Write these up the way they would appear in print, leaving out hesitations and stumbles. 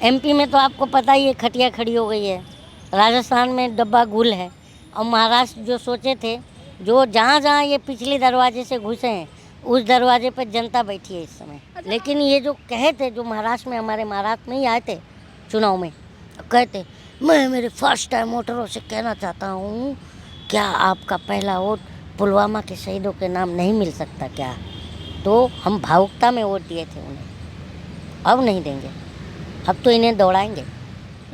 MP में तो आपको पता ही है, खटिया खड़ी हो गई है। राजस्थान में डब्बा गुल है। और महाराष्ट्र जो सोचे थे, जो जहाँ जहाँ ये पिछले दरवाजे से घुसे हैं, उस दरवाजे पर जनता बैठी है इस समय। लेकिन ये जो कहे थे, जो महाराष्ट्र में, हमारे महाराष्ट्र में ही आए थे चुनाव में, कहते मैं मेरे फर्स्ट टाइम वोटरों से कहना चाहता हूँ, क्या आपका पहला वोट पुलवामा के शहीदों के नाम नहीं मिल सकता क्या? तो हम भावुकता में वोट दिए थे उन्हें, अब नहीं देंगे, अब तो इन्हें दौड़ाएंगे।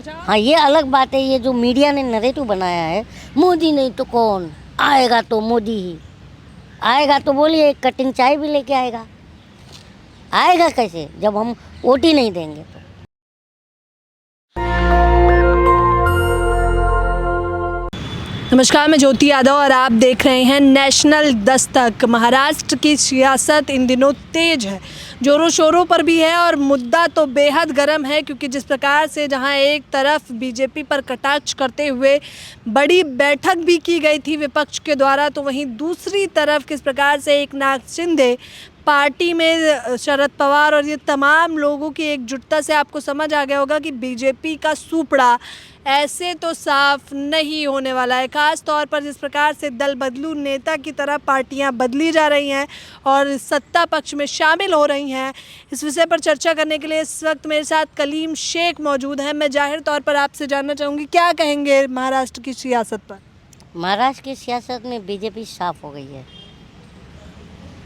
हाँ, ये अलग बात है, ये जो मीडिया ने नरेटिव बनाया है, मोदी नहीं तो कौन आएगा, तो मोदी ही आएगा। तो बोलिए, एक कटिंग चाय भी लेके आएगा। आएगा कैसे जब हम वोट ही नहीं देंगे? तो नमस्कार, मैं ज्योति यादव और आप देख रहे हैं नेशनल दस्तक। महाराष्ट्र की सियासत इन दिनों तेज है, जोरों शोरों पर भी है और मुद्दा तो बेहद गर्म है, क्योंकि जिस प्रकार से जहां एक तरफ बीजेपी पर कटाक्ष करते हुए बड़ी बैठक भी की गई थी विपक्ष के द्वारा, तो वहीं दूसरी तरफ किस प्रकार से एकनाथ शिंदे पार्टी में शरद पवार और ये तमाम लोगों की एकजुटता से आपको समझ आ गया होगा कि बीजेपी का सूपड़ा ऐसे तो साफ नहीं होने वाला है। खास तौर पर जिस प्रकार से दल बदलू नेता की तरह पार्टियां बदली जा रही हैं और सत्ता पक्ष में शामिल हो रही हैं, इस विषय पर चर्चा करने के लिए इस वक्त मेरे साथ कलीम शेख मौजूद हैं। मैं जाहिर तौर पर आपसे जानना चाहूँगी, क्या कहेंगे महाराष्ट्र की सियासत पर? महाराष्ट्र की सियासत में बीजेपी साफ हो गई है।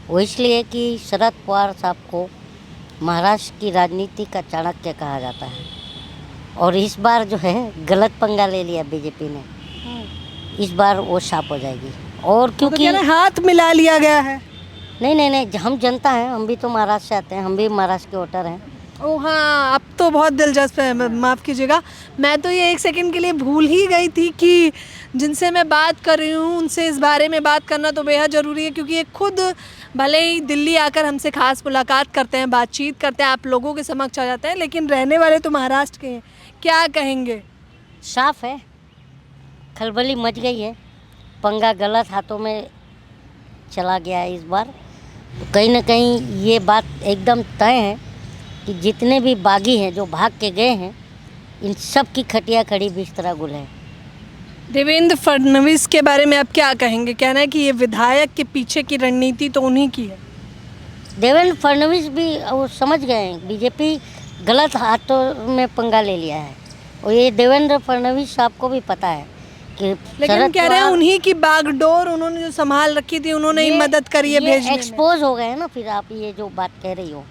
वो इसलिए कि शरद पवार साहब को महाराष्ट्र की राजनीति का चाणक्य कहा जाता है, और इस बार जो है गलत पंगा ले लिया बीजेपी ने। इस बार वो साफ हो जाएगी। और क्योंकि तो हाथ मिला लिया गया है। नहीं, हम जनता हैं, हम भी तो महाराष्ट्र से आते हैं, हम भी महाराष्ट्र के वोटर हैं। ओह हाँ, अब तो बहुत दिलचस्प है। माफ़ कीजिएगा, मैं तो ये एक सेकंड के लिए भूल ही गई थी कि जिनसे मैं बात कर रही हूँ उनसे इस बारे में बात करना तो बेहद ज़रूरी है, क्योंकि ये खुद भले ही दिल्ली आकर हमसे खास मुलाकात करते हैं, बातचीत करते हैं, आप लोगों के समक्ष आ जाते हैं, लेकिन रहने वाले तो महाराष्ट्र के हैं। क्या कहेंगे? साफ है, खलबली मच गई है, पंगा गलत हाथों में चला गया है इस बार। तो कहीं ना कहीं ये बात एकदम तय है कि जितने भी बागी हैं जो भाग के गए हैं, इन सब की खटिया खड़ी बिस्तरा गुल है। देवेंद्र फडणवीस के बारे में आप क्या कहेंगे? कहना है कि ये विधायक के पीछे की रणनीति तो उन्हीं की है। देवेंद्र फडणवीस भी वो समझ गए हैं, बीजेपी गलत हाथों में पंगा ले लिया है, और ये देवेंद्र फडणवीस साहब को भी पता है कि लेकिन कह रहे हैं उन्हीं की बागडोर उन्होंने जो संभाल रखी थी, उन्होंने ही मदद करी है भेजने में। एक्सपोज हो गए हैं ना, फिर आप ये जो बात कह रही हो,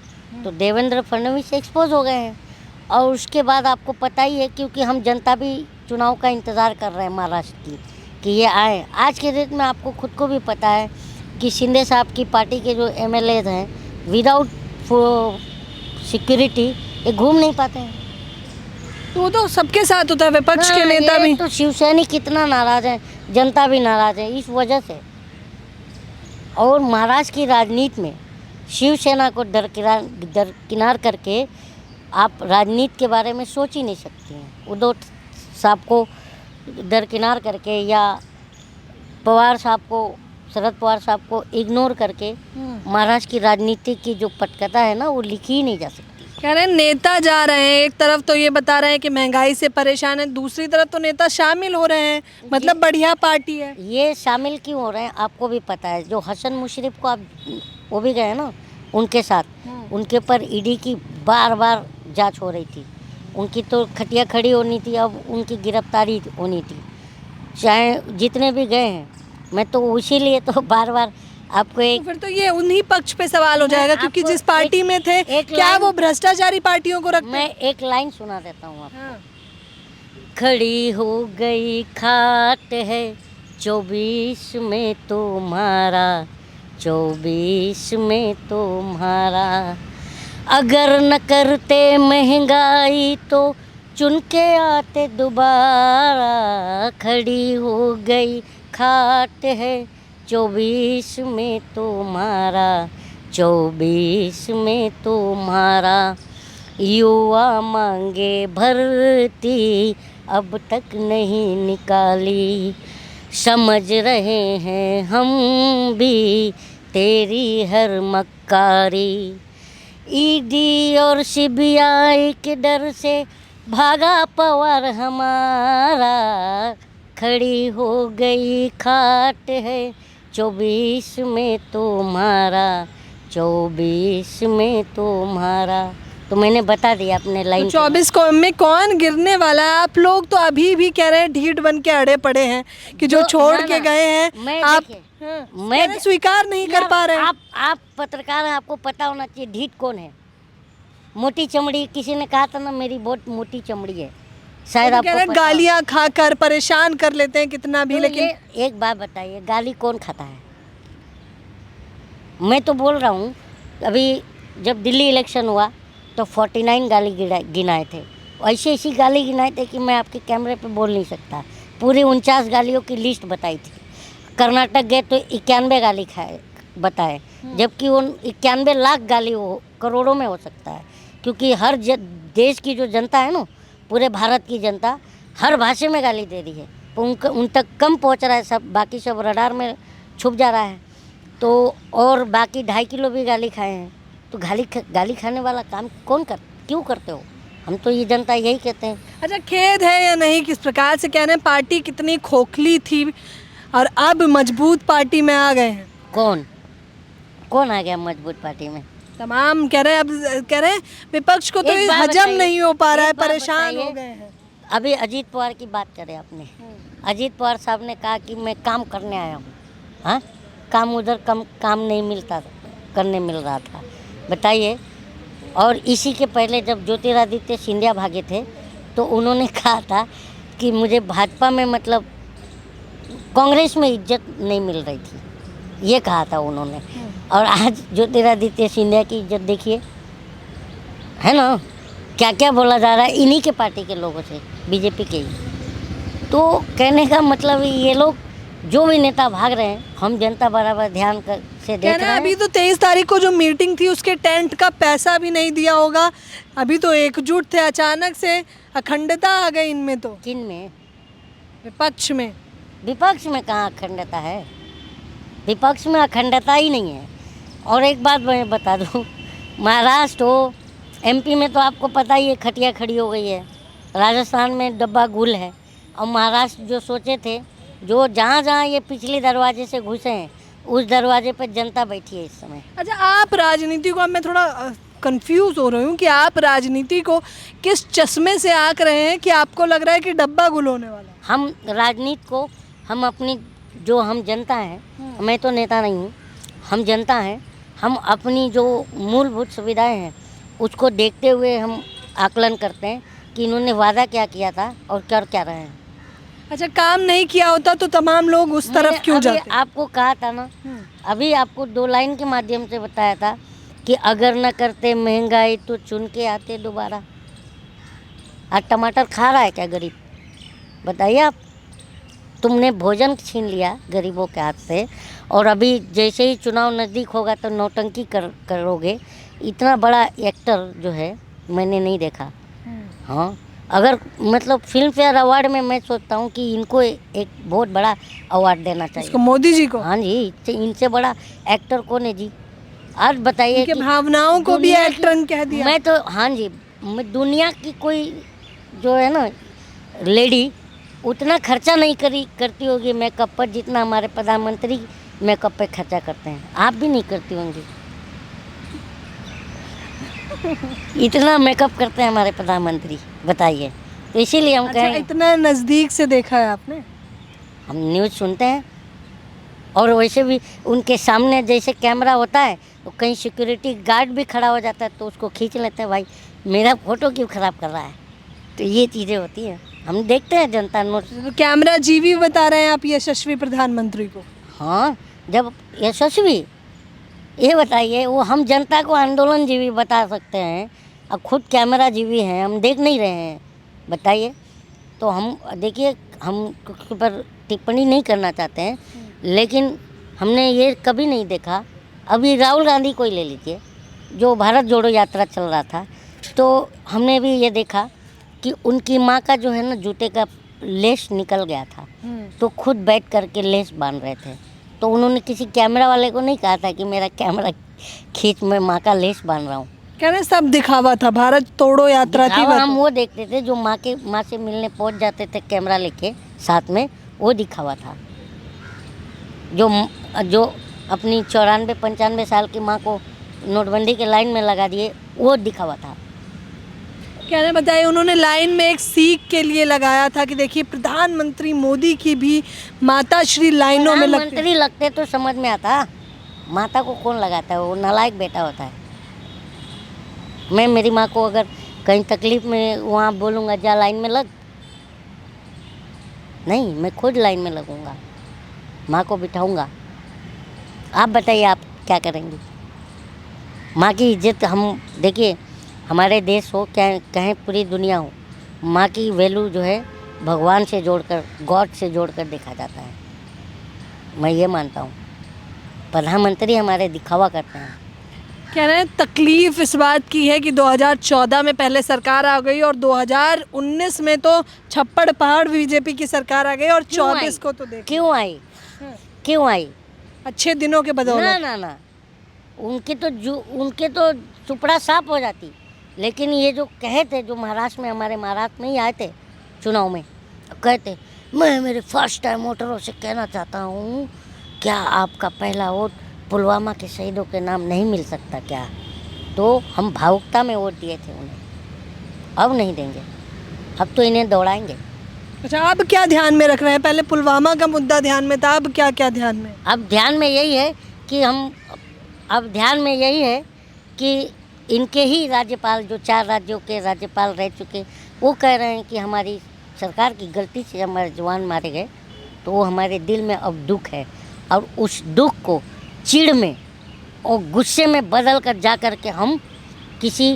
तो देवेंद्र फडणवीस एक्सपोज हो गए हैं। और उसके बाद आपको पता ही है, क्योंकि हम जनता भी चुनाव का इंतज़ार कर रहे हैं महाराष्ट्र की, कि ये आए। आज के डेट में आपको खुद को भी पता है कि शिंदे साहब की पार्टी के जो एमएलए हैं, विदाउट सिक्योरिटी ये घूम नहीं पाते हैं। तो सबके साथ होता है, विपक्ष के नेता भी। तो शिवसैनिक कितना नाराज़ है, जनता भी नाराज़ है इस वजह से। और महाराष्ट्र की राजनीति में शिवसेना को दरकिनार करके आप राजनीति के बारे में सोच ही नहीं सकती हैं। उद्धव साहब को दरकिनार करके या पवार साहब को, शरद पवार साहब को इग्नोर करके महाराष्ट्र की राजनीति की जो पटकथा है ना, वो लिखी ही नहीं जा सकती। कह रहे हैं नेता जा रहे हैं, एक तरफ तो ये बता रहे हैं कि महंगाई से परेशान है, दूसरी तरफ तो नेता शामिल हो रहे हैं, मतलब बढ़िया पार्टी है। ये शामिल क्यों हो रहे हैं आपको भी पता है। जो हसन मुशर्रफ को आप वो भी गए ना उनके साथ, उनके पर ईडी की बार बार जांच हो रही थी, उनकी तो खटिया खड़ी होनी थी, अब उनकी गिरफ्तारी होनी थी, चाहे जितने भी गए हैं। मैं तो इसीलिए तो बार बार आपको एक, तो फिर तो ये उन्हीं पक्ष पे सवाल हो जाएगा, क्योंकि जिस पार्टी में थे, क्या वो भ्रष्टाचारी पार्टियों को रखते? मैं एक लाइन सुना देता हूँ आपको। खड़ी हो गई खाट है 24 में तुम्हारा, 24 में तुम्हारा, अगर न करते महंगाई तो चुन के आते दोबारा। खड़ी हो गई खाट है 24 में तुम्हारा, 24 में तुम्हारा, युवा मांगे भर्ती अब तक नहीं निकाली, समझ रहे हैं हम भी तेरी हर मक्कारी। ईडी और सीबीआई के डर से भागा पवार हमारा, खड़ी हो गई खाट है 24 में तुम्हारा, 24 में तुम्हारा। तो मैंने बता दिया अपने लाइन तो 24 को में कौन गिरने वाला है? आप लोग तो अभी भी कह रहे हैं ढीठ बन के अड़े पड़े हैं कि जो छोड़ के गए हैं मैं आप मैं मैं स्वीकार नहीं कर पा रहे हैं। आप पत्रकार हैं, आपको पता होना चाहिए ढीठ कौन है। मोटी चमड़ी, किसी ने कहा था ना मेरी बहुत मोटी चमड़ी है, शायद वो कह रहे आपको हैं पता हो। गालियां खाकर परेशान कर लेते हैं कितना भी, तो लेकिन ये एक बात बताइए, गाली कौन खाता है? मैं तो बोल रहा हूँ, अभी जब दिल्ली इलेक्शन हुआ तो 49 गाली गिनाए थे, ऐसी ऐसी गाली गिनाए थे कि मैं आपके कैमरे पे बोल नहीं सकता। पूरी 49 गालियों की लिस्ट बताई थी। कर्नाटक गए तो 91 गाली खाए बताए, जबकि वो 91 लाख गाली वो करोड़ों में हो सकता है, क्योंकि हर देश की जो जनता है ना, पूरे भारत की जनता हर भाषा में गाली दे रही है, तो उन तक कम पहुंच रहा है, सब बाकी सब रडार में छुप जा रहा है। तो और बाकी 2.5 किलो भी गाली खाए हैं। तो गाली खाने वाला काम क्यों करते हो? हम तो ये जनता यही कहते हैं। अच्छा, खेद है या नहीं किस प्रकार से कह रहे हैं पार्टी कितनी खोखली थी और अब मजबूत पार्टी में आ गए हैं? कौन आ गया मजबूत पार्टी में? तमाम कह रहे हैं, अब कह रहे हैं विपक्ष को तो एक बात हजम बताइए, नहीं हो पा रहा है, एक बात परेशान हो बताइए। गए हैं। अभी अजीत पवार की बात करें आपने, अजीत पवार साहब ने कहा कि मैं काम करने आया हूँ। हाँ, काम उधर काम नहीं मिलता, करने मिल रहा था, बताइए। और इसी के पहले जब ज्योतिरादित्य सिंधिया भागे थे तो उन्होंने कहा था कि मुझे भाजपा में मतलब कांग्रेस में इज्जत नहीं मिल रही थी, ये कहा था उन्होंने। और आज ज्योतिरादित्य सिंधिया की इज्जत देखिए, है ना, क्या क्या बोला जा रहा है इन्हीं के पार्टी के लोगों से, बीजेपी के ही। तो कहने का मतलब ये लोग जो भी नेता भाग रहे हैं, हम जनता बराबर ध्यान से कह देख रहे रहे हैं हैं। अभी तो 23 तारीख को जो मीटिंग थी उसके टेंट का पैसा भी नहीं दिया होगा, अभी तो एकजुट थे, अचानक से अखंडता आ गई इनमें। तो किन में? विपक्ष में विपक्ष में कहाँ अखंडता है? विपक्ष में अखंडता ही नहीं है। और एक बात मैं बता दूँ, महाराष्ट्र हो, एमपी में तो आपको पता ही है खटिया खड़ी हो गई है, राजस्थान में डब्बा गुल है, और महाराष्ट्र जो सोचे थे, जो जहाँ जहाँ ये पिछले दरवाजे से घुसे हैं उस दरवाजे पर जनता बैठी है इस समय। अच्छा, आप राजनीति को, अब मैं थोड़ा कंफ्यूज हो रही हूँ कि आप राजनीति को किस चश्मे से आंक रहे हैं कि आपको लग रहा है कि डब्बा गुल होने वाला है? हम राजनीति को, हम अपनी जो हम जनता हैं, मैं तो नेता नहीं हूँ, हम जनता हैं, हम अपनी जो मूलभूत सुविधाएं हैं उसको देखते हुए हम आकलन करते हैं कि इन्होंने वादा क्या किया था और कर क्या रहे हैं। अच्छा, काम नहीं किया होता तो तमाम लोग उस तरफ मैंने क्यों अभी जाते? आपको कहा था ना, अभी आपको 2 लाइन के माध्यम से बताया था कि अगर न करते महंगाई तो चुन के आते दोबारा। आज टमाटर खा रहा है क्या गरीब? बताइए आप। तुमने भोजन छीन लिया गरीबों के हाथ से, और अभी जैसे ही चुनाव नज़दीक होगा तो नौटंकी करोगे। इतना बड़ा एक्टर जो है मैंने नहीं देखा। हाँ, अगर मतलब फिल्म फेयर अवार्ड में मैं सोचता हूँ कि इनको एक बहुत बड़ा अवार्ड देना चाहिए। इसको मोदी जी को? हाँ जी, इनसे बड़ा एक्टर कौन है जी? आज बताइए इनके कि भावनाओं को भी दुनिया की- एक्टर कह दिया। मैं तो, हाँ जी, मैं दुनिया की कोई जो है ना लेडी उतना खर्चा नहीं करती होगी मेकअप पर जितना हमारे प्रधानमंत्री मेकअप पे खर्चा करते हैं। आप भी नहीं करती होंगी। इतना मेकअप करते हैं हमारे प्रधानमंत्री, बताइए। तो इसीलिए हम अच्छा, कहें, इतना नज़दीक से देखा है आपने? हम न्यूज़ सुनते हैं, और वैसे भी उनके सामने जैसे कैमरा होता है तो कहीं सिक्योरिटी गार्ड भी खड़ा हो जाता है तो उसको खींच लेते हैं, भाई मेरा फोटो क्यों ख़राब कर रहा है। तो ये चीज़ें होती हैं, हम देखते हैं जनता नोट। तो कैमरा जीवी बता रहे हैं आप यशस्वी प्रधानमंत्री को? हाँ, जब यशस्वी, ये बताइए, वो हम जनता को आंदोलन जीवी बता सकते हैं, अब खुद कैमरा जीवी हैं, हम देख नहीं रहे हैं, बताइए। तो हम देखिए, हम किसी पर टिप्पणी नहीं करना चाहते हैं, लेकिन हमने ये कभी नहीं देखा। अभी राहुल गांधी को ही ले लीजिए, जो भारत जोड़ो यात्रा चल रहा था, तो हमने भी ये देखा कि उनकी माँ का जो है ना जूते का लेस निकल गया था, तो खुद बैठ करके लेस बांध रहे थे। तो उन्होंने किसी कैमरा वाले को नहीं कहा था कि मेरा कैमरा खींच, मैं माँ का लेस बांध रहा हूँ। कह रहे सब दिखावा था, भारत तोड़ो यात्रा थी दिखावा हम वो। वो देखते थे जो माँ से मिलने पहुंच जाते थे कैमरा लेके साथ में, वो दिखावा था। जो जो अपनी 94-95 साल की माँ को नोटबंदी के लाइन में लगा दिए, वो दिखावा था। कह रहे बताइए, उन्होंने लाइन में एक सीख के लिए लगाया था कि देखिए प्रधानमंत्री मोदी की भी माता श्री लाइनों में लगती। प्रधानमंत्री लगते तो समझ में आता, माता को कौन लगाता है, वो नालायक बेटा होता है। मैं मेरी माँ को अगर कहीं तकलीफ में वहाँ बोलूँगा जा लाइन में लग, नहीं, मैं खुद लाइन में लगूँगा, माँ को बिठाऊँगा। आप बताइए आप क्या करेंगी? माँ की इज्जत हम देखिए, हमारे देश हो क्या कहीं पूरी दुनिया हो, माँ की वैल्यू जो है भगवान से जोड़कर, गॉड से जोड़कर देखा जाता है। मैं ये मानता हूँ। प्रधानमंत्री हमारे दिखावा करते हैं। कह रहे हैं तकलीफ इस बात की है कि 2014 में पहले सरकार आ गई और 2019 में तो छप्पड़ पहाड़ बीजेपी की सरकार आ गई और 24 को तो देखिए क्यों आई? क्यों आई? अच्छे दिनों के ना बदौलत। ना ना, उनके तो चुपड़ा साफ हो जाती। लेकिन ये जो कहे थे, जो महाराष्ट्र में, हमारे महाराष्ट्र में ही आए थे चुनाव में, कहते मैं मेरे फर्स्ट टाइम वोटरों से कहना चाहता हूँ, क्या आपका पहला वोट पुलवामा के शहीदों के नाम नहीं मिल सकता क्या? तो हम भावुकता में वोट दिए थे उन्हें, अब नहीं देंगे, अब तो इन्हें दौड़ाएंगे। अच्छा, अब क्या ध्यान में रख रहे हैं? पहले पुलवामा का मुद्दा ध्यान में था, अब क्या क्या ध्यान में? अब ध्यान में यही है कि इनके ही राज्यपाल, जो 4 राज्यों के राज्यपाल रह चुके, वो कह रहे हैं कि हमारी सरकार की गलती से हमारे जवान मारे गए, तो वो हमारे दिल में अब दुख है, और उस दुख को चिढ़ में और गुस्से में बदल कर जा कर के हम किसी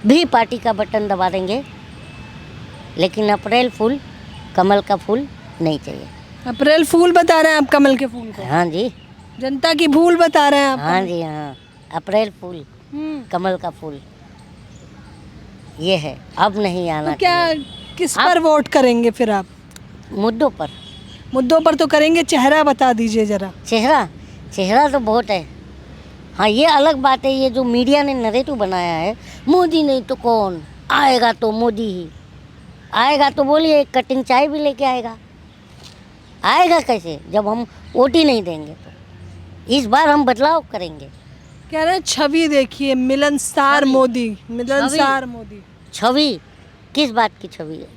भी पार्टी का बटन दबा देंगे, लेकिन अप्रैल फूल कमल का फूल नहीं चाहिए। अप्रैल फूल बता रहे हैं आप कमल के फूल को? हाँ जी, जनता की भूल बता रहे हैं आप? हाँ जी, हाँ, अप्रैल फूल कमल का फूल ये है, अब नहीं आना तो क्या चाहिए। किस पर वोट करेंगे फिर आप? मुद्दों पर। मुद्दों पर तो करेंगे, चेहरा बता दीजिए जरा। चेहरा तो बहुत है। हाँ, ये अलग बात है, ये जो मीडिया ने नरेटिव बनाया है, मोदी नहीं तो कौन आएगा, तो मोदी ही आएगा। तो बोलिए, एक कटिंग चाय भी लेके आएगा कैसे जब हम वोट ही नहीं देंगे? तो इस बार हम बदलाव करेंगे। कह रहे हैं छवि देखिए, मिलनसार मोदी, मिलनसार मोदी। छवि किस बात की छवि है?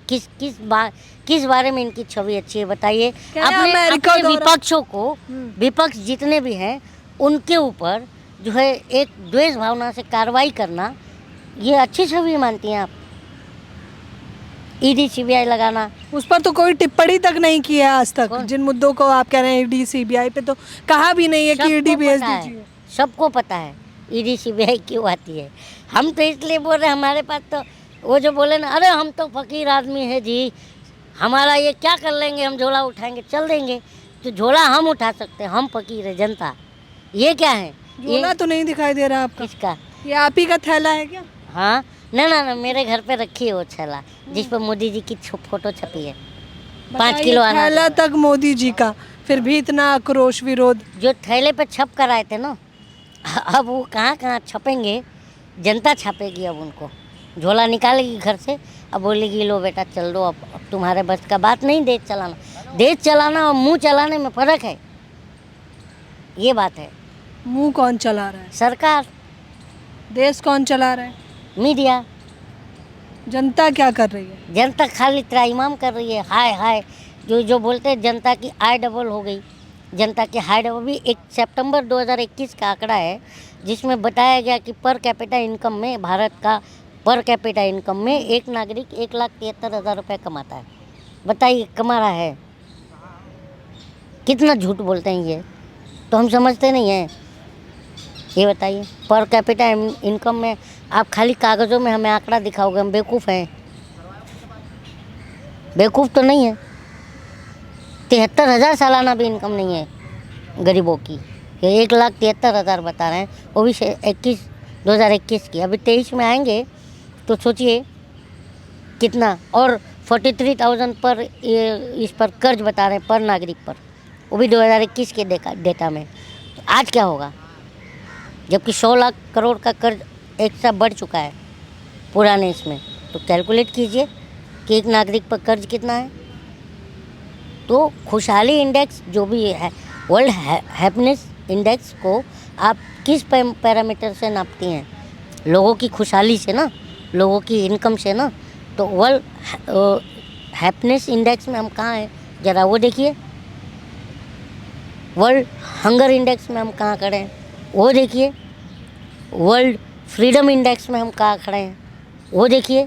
किस बारे में इनकी छवि अच्छी है बताइए? अपने विपक्षों को, विपक्ष जितने भी हैं उनके ऊपर जो है एक द्वेष भावना से कार्रवाई करना, ये अच्छी छवि मानती हैं आप? ईडी सीबीआई लगाना, उस पर तो कोई टिप्पणी तक नहीं की है आज तक। जिन मुद्दों को आप कह रहे हैं ईडी सीबीआई पे, तो कहा भी नहीं है कि ईडी भेज दीजिए। सबको पता है ईडी सीबीआई क्यों आती है। हम तो इसलिए बोल रहे हैं, हमारे पास तो वो जो बोले ना, अरे हम तो फकीर आदमी है जी, हमारा ये क्या कर लेंगे, हम झोला उठाएंगे चल देंगे। तो झोला हम उठा सकते हैं, हम फकीर है, जनता। ये क्या है? झोला तो नहीं दिखाई दे रहा आपका। किसका? ये आप ही का थैला है क्या? हाँ, ना, मेरे घर पे रखी है वो थैला, जिस पर मोदी जी की फोटो छपी है। 5 किलो थैला तक मोदी जी का, फिर भी इतना आक्रोश विरोध। जो थैले पे छप कर आए थे ना, अब वो कहाँ छपेंगे? जनता छापेगी अब उनको। झोला निकालेगी घर से, अब बोलेगी लो बेटा चल दो, अब तुम्हारे बस का बात नहीं देश चलाना। देश चलाना और मुंह चलाने में फ़र्क है, ये बात है। मुंह कौन चला रहा है? सरकार। देश कौन चला रहा है? मीडिया। जनता क्या कर रही है? जनता खाली त्राहिमाम कर रही है, हाय हाय। जो बोलते हैं जनता की आय डबल हो गई, जनता की हाई डबल भी। 1 सितंबर 2021 का आंकड़ा है, जिसमें बताया गया कि पर कैपिटा इनकम में, भारत का पर कैपिटा इनकम में एक नागरिक 1,73,000 रुपये कमाता है। बताइए, कमा रहा है? कितना झूठ बोलते हैं ये, तो हम समझते नहीं हैं। ये बताइए, पर कैपिटा इनकम में आप खाली कागज़ों में हमें आंकड़ा दिखाओगे, हम बेवकूफ़ हैं? बेवकूफ़ तो नहीं है। 73,000 सालाना भी इनकम नहीं है गरीबों की। ये 1,73,000 बता रहे हैं, वो भी 2021 की। अभी 23 में आएंगे तो सोचिए कितना। और 43,000 पर इस पर कर्ज बता रहे हैं पर नागरिक पर, वो भी 2021 के डेटा में। तो आज क्या होगा? जबकि 100 लाख करोड़ का कर्ज एक्स्ट्रा बढ़ चुका है पुराने इसमें। तो कैलकुलेट कीजिए कि एक नागरिक पर कर्ज कितना है। तो खुशहाली इंडेक्स जो भी है, वर्ल्ड हैप्पीनेस इंडेक्स को आप किस पैरामीटर से नापती हैं? लोगों की खुशहाली से ना, लोगों की इनकम से ना। तो वर्ल्ड हैप्पीनेस इंडेक्स में हम कहाँ हैं ज़रा वो देखिए। वर्ल्ड हंगर इंडेक्स में हम कहाँ खड़े हैं वो देखिए। वर्ल्ड फ्रीडम इंडेक्स में हम कहाँ खड़े हैं वो देखिए।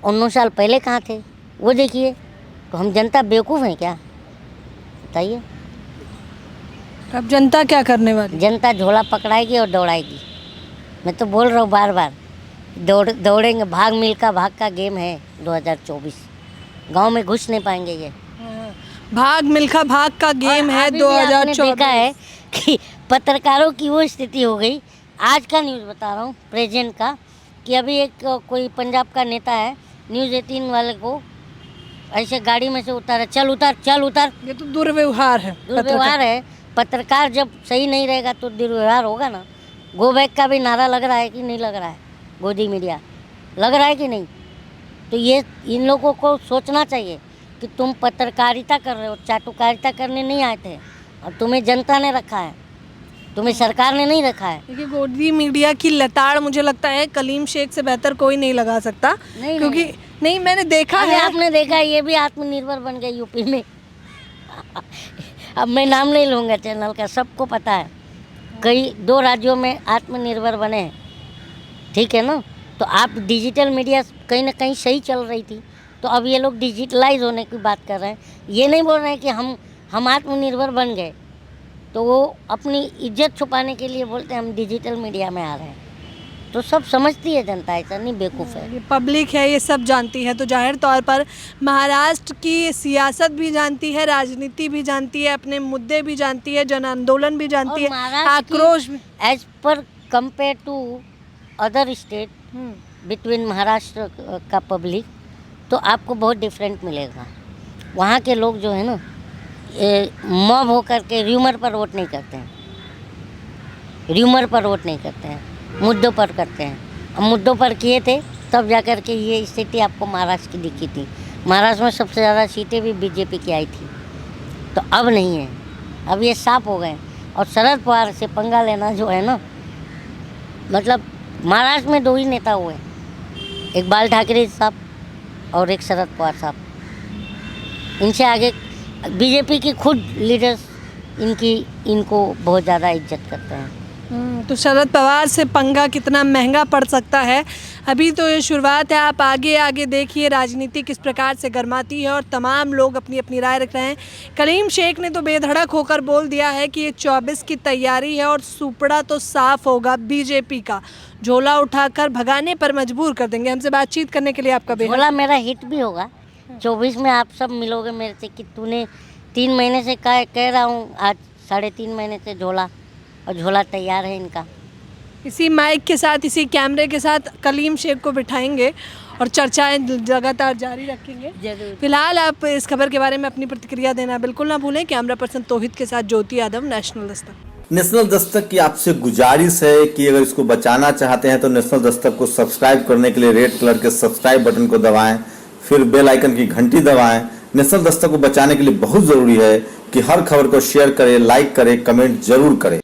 और 9 साल पहले कहाँ थे वो देखिए। तो हम जनता बेवकूफ़ हैं क्या? बताइए। अब जनता क्या करने वाली? जनता झोला पकड़ाएगी और दौड़ाएगी। मैं तो बोल रहा हूँ बार बार, दौड़ेंगे। भाग मिल्खा भाग का गेम है 2024। गांव में घुस नहीं पाएंगे ये। भाग मिल्खा भाग का गेम है अभी भी आपने 2024। देखा है कि पत्रकारों की वो स्थिति हो गई। आज का न्यूज़ बता रहा हूँ, प्रेजेंट का, कि अभी एक कोई पंजाब का नेता है, न्यूज़ 18 वाले को ऐसे गाड़ी में से उतारा, चल उतार चल उतार। ये तो दुर्व्यवहार है। दुर्व्यवहार है। पत्रकार जब सही नहीं रहेगा तो दुर्व्यवहार होगा ना। गो बैक का भी नारा लग रहा है कि नहीं लग रहा है? गोदी मीडिया लग रहा है कि नहीं? तो ये इन लोगों को सोचना चाहिए कि तुम पत्रकारिता कर रहे हो, चाटुकारिता करने नहीं आए थे। और तुम्हें जनता ने रखा है, तुम्हें सरकार ने नहीं रखा है। देखिए, गोदी मीडिया की लताड़ मुझे लगता है कलीम शेख से बेहतर कोई नहीं लगा सकता। नहीं, क्योंकि नहीं मैंने देखा अरे है। आपने देखा है, ये भी आत्मनिर्भर बन गए यूपी में। अब मैं नाम नहीं लूँगा चैनल का, सबको पता है। कई 2 राज्यों में आत्मनिर्भर बने हैं, ठीक है ना। तो आप डिजिटल मीडिया कहीं ना कहीं सही चल रही थी, तो अब ये लोग डिजिटलाइज होने की बात कर रहे हैं। ये नहीं बोल रहे हैं कि हम आत्मनिर्भर बन गए। तो वो अपनी इज्जत छुपाने के लिए बोलते हैं हम डिजिटल मीडिया में आ रहे हैं। तो सब समझती है जनता, ऐसा नहीं बेवकूफ़ है। ये पब्लिक है, ये सब जानती है। तो जाहिर तौर पर महाराष्ट्र की सियासत भी जानती है, राजनीति भी जानती है, अपने मुद्दे भी जानती है, जन आंदोलन भी जानती है, आक्रोश भी। एज पर compare to other state between Maharashtra का पब्लिक, तो आपको बहुत डिफरेंट मिलेगा। वहाँ के लोग जो है ना, मॉब होकर के र्यूमर पर वोट नहीं करते हैं। र्यूमर पर वोट नहीं करते हैं, मुद्दों पर करते हैं। अब मुद्दों पर किए थे तब जाकर के ये स्थिति आपको महाराष्ट्र की दिखी थी। महाराष्ट्र में सबसे ज़्यादा सीटें भी बीजेपी की आई थी। तो अब नहीं है, अब ये साफ हो गए। और शरद पवार से पंगा लेना जो है ना, मतलब महाराष्ट्र में 2 ही नेता हुए, एक बाल ठाकरे साहब और एक शरद पवार साहब। इनसे आगे बीजेपी की खुद लीडर्स इनको बहुत ज़्यादा इज्जत करते हैं। तो शरद पवार से पंगा कितना महंगा पड़ सकता है, अभी तो ये शुरुआत है। आप आगे आगे देखिए राजनीति किस प्रकार से गर्माती है और तमाम लोग अपनी अपनी राय रख रहे हैं। कलीम शेख ने तो बेधड़क होकर बोल दिया है कि ये 24 की तैयारी है और सुपड़ा तो साफ होगा, बीजेपी का झोला उठाकर भगाने पर मजबूर कर देंगे। हमसे बातचीत करने के लिए आपका झोला मेरा हिट भी होगा 24 में। आप सब मिलोगे मेरे से कि तूने 3 महीने से कह रहा हूँ, आज 3.5 महीने से झोला, और झोला तैयार है इनका। इसी माइक के साथ, इसी कैमरे के साथ कलीम शेख को बिठाएंगे और चर्चाएं लगातार जारी रखेंगे। जरूर। फिलहाल आप इस खबर के बारे में अपनी प्रतिक्रिया देना बिल्कुल ना भूलें। कैमरा पर्सन तौहिद के साथ ज्योति यादव, नेशनल दस्तक। नेशनल दस्तक की आपसे गुजारिश है कि अगर इसको बचाना चाहते हैं तो नेशनल दस्तक को सब्सक्राइब करने के लिए रेड कलर के सब्सक्राइब बटन को दबाएं, फिर बेल आइकन की घंटी दबाएं। नेशनल दस्तक को बचाने के लिए बहुत जरूरी है कि हर खबर को शेयर करें, लाइक करें, कमेंट जरूर करें।